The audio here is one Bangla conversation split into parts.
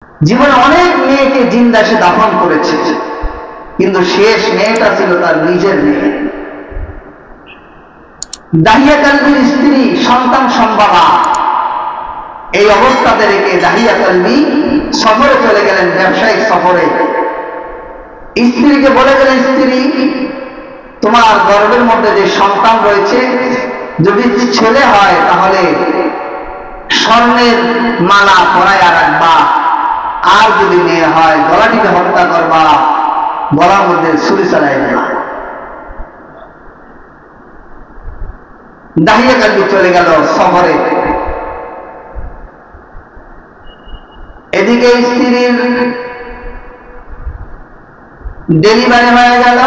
জীবনে অনেক মেয়েকে জিন্দা সে দাফন করেছে, কিন্তু শেষ মেয়েটা ছিল তার নিজের মেয়ে। দাহিয়া কালবির স্ত্রী সন্তান সম্ভাবা, এই অবস্থাতে রেখে দাহিয়া কালবি সফরে চলে গেলেন, ব্যবসায়িক সফরে। স্ত্রীকে বলে গেলেন, স্ত্রী তোমার গর্ভের মধ্যে যে সন্তান রয়েছে, যদি ছেলে হয় তাহলে স্বর্ণের মালা পরাইয়া রাখবা, আর যদি মেয়ে হয় গলাটিকে হত্যা করবা, গলার মধ্যে ছুরি চালাই দেবা। দাহিয়া কালবি চলে গেল সফরে। এদিকে স্ত্রীর ডেলিভারি হয়ে গেল।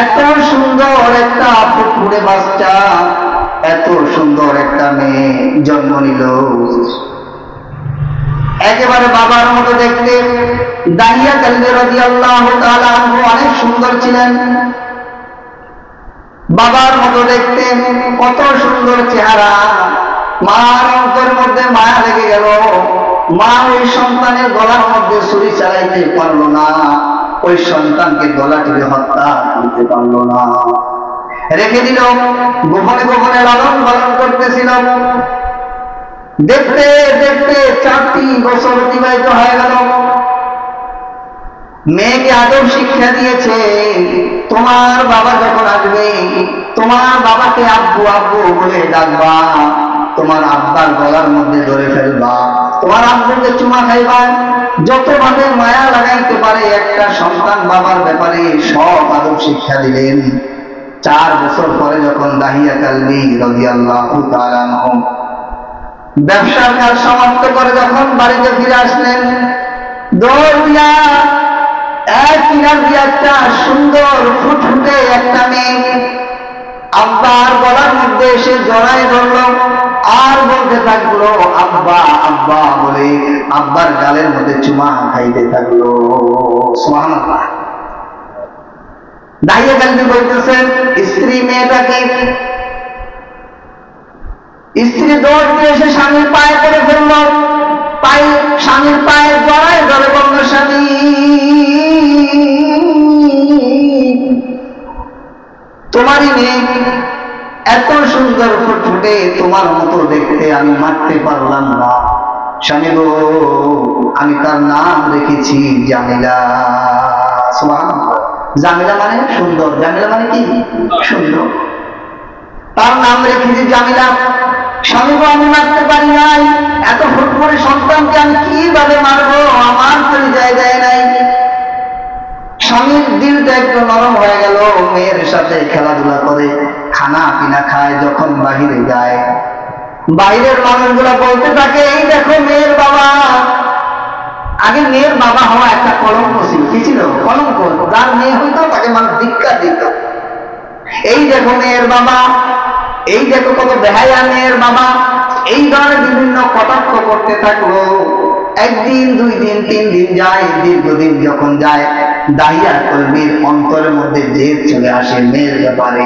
এত সুন্দর একটা ফুটফুটে বাচ্চা, এত সুন্দর একটা মেয়ে জন্ম নিল, একেবারে বাবার মতো দেখতে। দাহিয়া কালবি রাদিয়াল্লাহু তাআলা আনহু অনেক সুন্দর ছিলেন, বাবার মতো দেখতে, কত সুন্দর চেহারা। মার অন্তরের মধ্যে মায়া লেগে গেল। মা ওই সন্তানের গলার মধ্যে ছুরি চালাইতে পারলো না, ওই সন্তানকে গলা টিপে হত্যা করতে পারলো না, রেখে দিল। গোপনে গোপনে লালন পালন করতেছিল। দেখতে দেখতে 4টি বছর অতিবাহিত হয়ে গেল। মেয়েকে আদব শিক্ষা দিয়েছে, তোমার বাবা যখন আসবে তোমার বাবাকে আব্বু আব্বু বলে ডাকবা, তোমার আব্বার গলার মধ্যে ধরে ফেলবা, তোমার আব্বুকে চুমা খাইবা। যতভাবে মায়া লাগাইতে পারে একটা সন্তান বাবার ব্যাপারে সব আদব শিক্ষা দিলেন। 4 বছর পরে যখন দাহিয়া কালবি রাদিয়াল্লাহু তাআলা আনহু ব্যবসার কাজ সমাপ্ত করে যখন বাড়িতে ফিরে আসলেন, দৌড় দিয়া এক কিনার দিয়ে একটা সুন্দর ফুটফুটে একটা মেয়ে আব্বার গলার মধ্যে এসে জড়ায় ধরল, আর বলতে থাকলো আব্বা আব্বা বলে, আব্বার গালের মধ্যে চুমা খাইতে থাকলো। সুবহানাল্লাহ। দাহিয়া কালবি বলতেছেন স্ত্রী মেয়েটাকে, স্ত্রী দৌড় দিয়ে এসে স্বামীর পায়ে পড়ে ফেলল, স্বামীর পায়ে জড়ায় ধরে বলল, স্বামী তোমারই মেয়ে এত সুন্দর ফুটফুটে, তোমার মতো দেখতে, আমি মারতে পারলাম না। স্বামী গো, আমি তার নাম রেখেছি জামিলা। সুবহানাল্লাহ। জামিলা মানে সুন্দর, জামিলা মানে কি? সুন্দর। তার নাম রেখেছি জামিলা। স্বামী গো, আমি মারতে পারি নাই, এত ফুটফুটে সন্তানকে আমি কিভাবে মারবো, আমার তো জায়গায় নাই। স্বামীর দিলটা একটু নরম হয়ে গেল, মেয়ের সাথে খেলাধুলা করে, খানা পিনা খায়, যখন বাহিরে যায় বাইরের মানুষগুলা বলতে থাকে, এই দেখো মেয়ের বাবা। আগে মেয়ের বাবা হওয়া একটা কলঙ্ক ছিল। কি ছিল? কলঙ্ক। যার মেয়ে হইতো তাকে মানুষ ধিক্কার দিত। এই দেখো মেয়ের বাবা, এই দেখো কত বেহায়া মেয়ের বাবা, এই ধরনের বিভিন্ন কটাক্ষ করতে থাকলো। একদিন, 2 দিন, 3 দিন যায়, দীর্ঘদিন যখন যায়, দাহিয়া কালবির অন্তরের মধ্যে জেদ চলে আসে মেয়ের ব্যাপারে,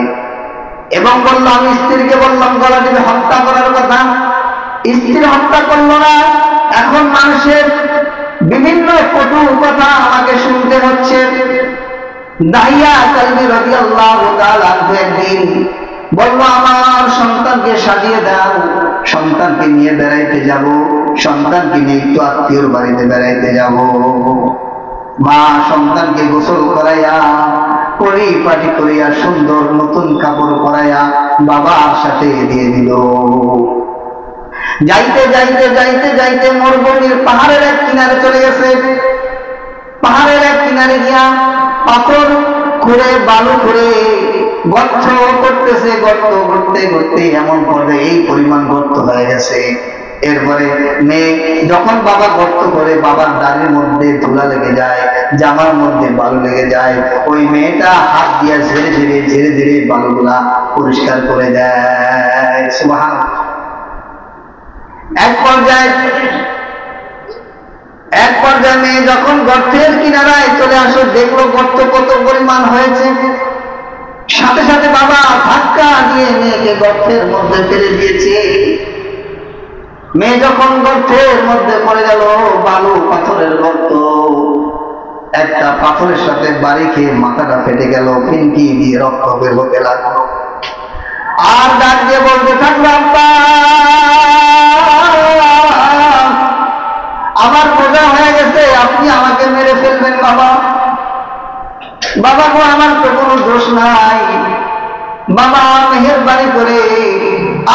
এবং বলল, আমি স্ত্রীকে বললাম গলা টিপে হত্যা করার কথা, স্ত্রী হত্যা করলো না। এখন মানুষের বিভিন্ন কটু কথা আমাকে শুনতে হচ্ছে। দাহিয়া কালবি রাদিয়াল্লাহু তাআলা আনহু একদিন বলল, আমার সন্তানকে সাজিয়ে দাও, সন্তানকে নিয়ে বেড়াইতে যাব, সন্তানকে নিয়ে একটু আত্মীয়র বাড়িতে বেড়াইতে যাব। মা সন্তানকে গোসল করাইয়া, পরিপাটি করিয়া, সুন্দর নতুন কাপড় পরাইয়া বাবার সাথে দিয়ে দিল। যাইতে যাইতে যাইতে যাইতে মরুভূমির পাহাড়ের এক কিনারে চলে গেছে। পাহাড়ের এক কিনারে গিয়া পাথর খুঁড়ে, বালু খুঁড়ে গর্ত করতেছে। গর্ত করতে করতে এমন পর্যায়ে এই পরিমাণ গর্ত হয়ে গেছে। এরপরে মেয়ে যখন বাবা গর্ত করে, বাবার দাড়ির মধ্যে ধুলা লেগে যায়, জামার মধ্যে বালু লেগে যায়, ওই মেয়েটা হাত দিয়া ঝেড়ে ঝেড়ে ঝেড়ে ঝেড়ে বালুগুলা পরিষ্কার করে দেয়। সুবহানাল্লাহ। এক পর্যায়ে মেয়ে যখন গর্তের কিনারায় চলে আসো, দেখলো গর্ত কত পরিমাণ হয়েছে। সাথে সাথে বাবা ধাক্কা দিয়ে মেয়েকে গর্তের মধ্যে ফেলে দিয়েছে। মেয়ে যখন গর্তের মধ্যে পড়ে গেল, বালু পাথরের গর্ত, একটা পাথরের সাথে বাড়ি খেয়ে মাথাটা ফেটে গেল, ফিনকি দিয়ে রক্ত বের হতে লাগলো। আর ডাক দিয়ে বলতে থাকলো, আব্বা আমার বোঝা হয়ে গেছে, আপনি আমাকে মেরে ফেলবেন বাবা। বাবা গো, আমার তো কোনো দোষ নাই, বাবা মেহেরবানি করে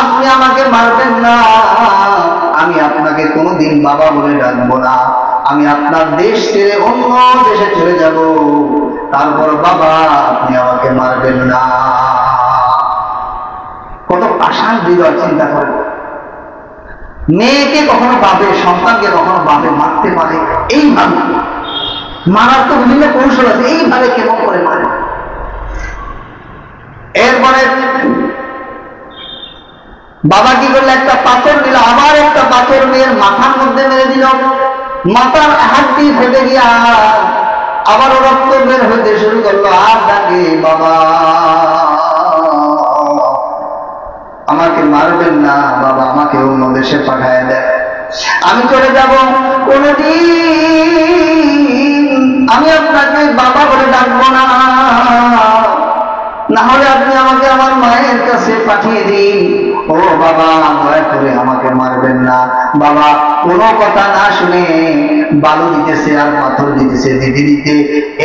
আপনি আমাকে মারবেন না, আমি আপনাকে কোনোদিন বাবা বলে ডাকবো না, আমি আপনার দেশ ছেড়ে অন্য দেশে চলে যাব, তারপর বাবা আপনি আমাকে মারবেন না। কত পাষাণ হৃদয়, চিন্তা করে। মেয়েকে কখনো বাপে, সন্তানকে কখনো বাপে মারতে পারে এইভাবে? মারার তো বিভিন্ন কৌশল আছে, এইভাবে কেমন করে মারে? এরপরে বাবা কি করলো, একটা পাথর দিল, আবার একটা পাথর মেয়ের মাথার মধ্যে মেরে দিল, মাথার হাড্ডি ফেটে গিয়া আবারও রক্ত বের হতে শুরু করলো। আর ডাকে, বাবা আমাকে মারবেন না, বাবা আমাকে অন্য দেশে পাঠায় দেন, আমি চলে যাব, কোনদিন আমি আপনাকে বাবা বলে ডাকবো না, না হলে আপনি আমাকে আমার মায়ের কাছে পাঠিয়ে দিন। ও বাবা দয়া করে আমাকে মারবেন না। বাবা কোনো কথা না শুনে বালু দিতেছে আর পাথর দিতেছে, দিতে দিতে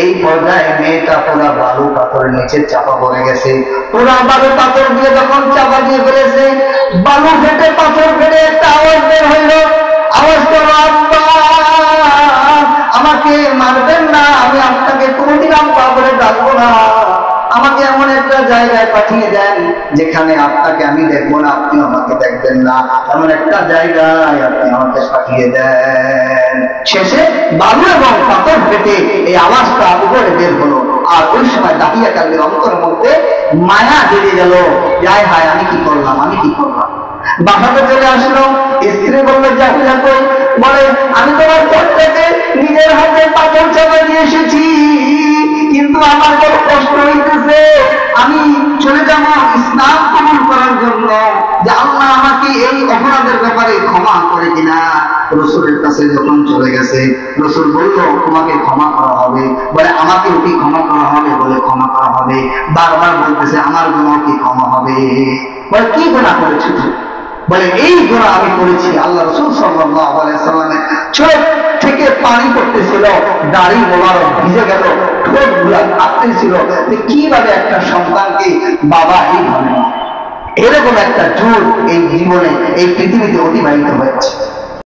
এই পর্যায়ে মেয়েটা পুরা বালু পাথরের নিচে চাপা পড়ে গেছে। পুরা বালু পাথর দিয়ে যখন চাপা দিয়ে ফেলেছে, বালু ফেটে পাথর ফেটে একটা আওয়াজ বের হইল, আওয়াজ করো, আব্বা আমাকে মারবেন না, আমি আপনাকে কোনোদিন আব্বা বলে ডাকবো না, আমাকে এমন একটা জায়গায় পাঠিয়ে দেন যেখানে আপনাকে আমি দেখবো না, আপনি আমাকে দেখবেন না, এমন একটা জায়গায় আপনি আমাকে পাঠিয়ে দেন। শেষে বালু এবং পাথর ফেটে এই আওয়াজটা উপরে বের হলো। আর ওই সময় দাহিয়া কালের অন্তরের মধ্যে মায়া জেগে গেল, হায় হায় আমি কি করলাম, আমি কি করলাম। বাসাতে চলে আসলো, স্ত্রী বললো, জাহিয়া কই? বলে, আমি তোমার ঘর থেকে নিজের হাতে পাথর চাপা দিয়ে এসেছি, কিন্তু আমার বড় কষ্ট হইতেছে, আমি চলে যাব ইসলাম কবুল করার জন্য, যে আল্লাহ আমাকে এই অপরাধের ব্যাপারে ক্ষমা করে কিনা। রসুলের কাছে যখন চলে গেছে, রসুল বলল, তোমাকে ক্ষমা করা হবে। বলে, আমাকে কি ক্ষমা করা হবে? বলে, ক্ষমা করা হবে। বারবার বলতেছে, আমার গুনাহ কি ক্ষমা হবে? বলে, কি গুনাহ করেছো? বলে, এই গুনাহ আমি করেছি। আল্লাহ রাসূল সাল্লাল্লাহু আলাইহি ওয়াসাল্লামের চোখ থেকে পানি পড়তেছিল, দাড়ি মোবারক ভিজে গেল, ঠোঁটগুলা কাঁপতেছিল, কিভাবে একটা সন্তানকে বাবা এইভাবে, এরকম একটা যুগ এই জীবনে এই পৃথিবীতে অতিবাহিত হয়েছে।